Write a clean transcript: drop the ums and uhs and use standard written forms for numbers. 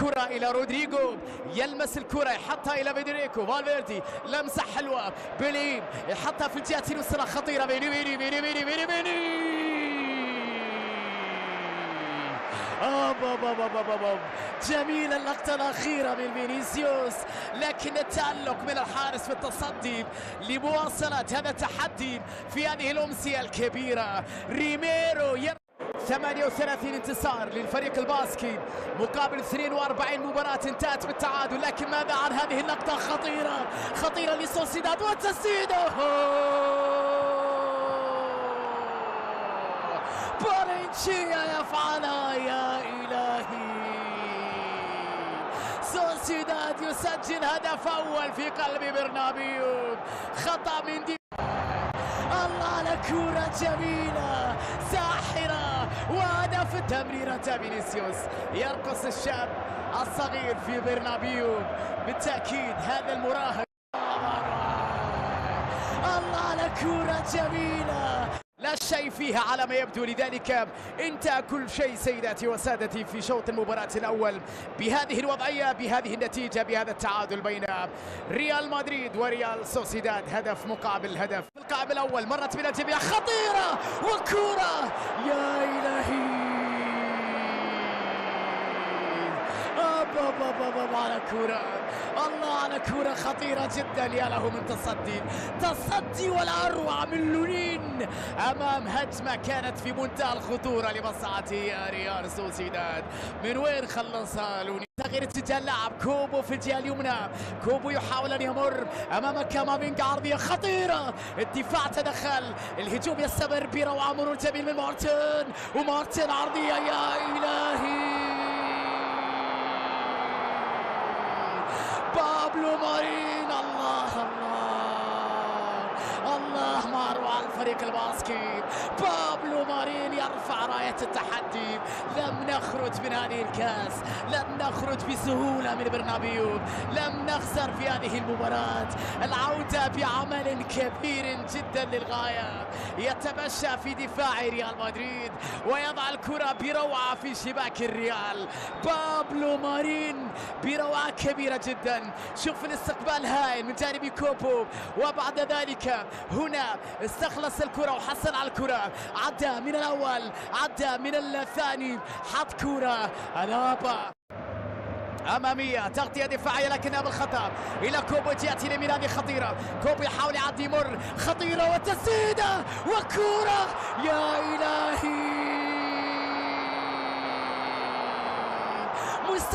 الكرة إلى رودريجو، يلمس الكرة يحطها إلى فيدريكو فالفيردي، لمسة حلوة بيلين يحطها في الجهة اليسرى خطيرة، بيني بيني بيني بيني بيني بيني جميلة اللقطة الأخيرة من فينيسيوس، لكن التألق من الحارس في التصدي لمواصلة هذا التحدي في هذه الأمسية الكبيرة. ريميرو 38 انتصار للفريق الباسكي مقابل 42 مباراة انتهت بالتعادل، لكن ماذا عن هذه اللقطة خطيرة خطيرة لسوسيداد والتسديدة، بارينشيا يفعلها يا إلهي. سوسيداد يسجل هدف أول في قلب برنابيو، خطأ من دي الله على كرة جميلة ساحرة وهدف. تمريرة فينيسيوس يرقص الشاب الصغير في برنابيو، بالتأكيد هذا المراهق. الله على كرة جميلة لا شيء فيها على ما يبدو، لذلك انتهى كل شيء سيداتي وسادتي في شوط المباراة الأول بهذه الوضعية، بهذه النتيجة، بهذا التعادل بين ريال مدريد وريال سوسيداد، هدف مقابل هدف. القائم الأول مرت من الجميع خطيرة وكرة يا إلهي، على كرة، الله على كرة خطيرة جدا، يا له من تصدي والأروع من لونين أمام هجمة كانت في منتهى الخطورة لمصلحة ريال سوسيداد. من وين خلصها لونين؟ تغيير اتجاه اللاعب، كوبو في الجهة اليمنى، كوبو يحاول أن يمر أمام كامافينجا، عرضية خطيرة، الدفاع تدخل، الهجوم يستمر بروعة، مرور جميل من مارتن، ومارتن عرضية يا إلهي، بابلو مارين، الله الله الله، ما اروع الفريق الباسكي. بابلو مارين يرفع راية التحدي، لم نخرج من هذه الكاس، لم نخرج بسهولة من برنابيو، لم نخسر في هذه المباراة. العودة بعمل كبير جدا للغاية، يتمشى في دفاع ريال مدريد ويضع الكرة بروعة في شباك الريال. بابلو مارين بروعة كبيرة جدا، شوف الاستقبال هائل من جانب كوبو، وبعد ذلك هنا استخلص الكرة وحصل على الكرة، عدى من الأول عدى من الثاني، حط كرة ألابا أمامية، تغطية دفاعية لكنها بالخطأ إلى كوبو، جهة اليمين هذه خطيرة، كوبو يحاول يعدي يمر، خطيرة وتسديدة وكرة يا إلهي، مستحيل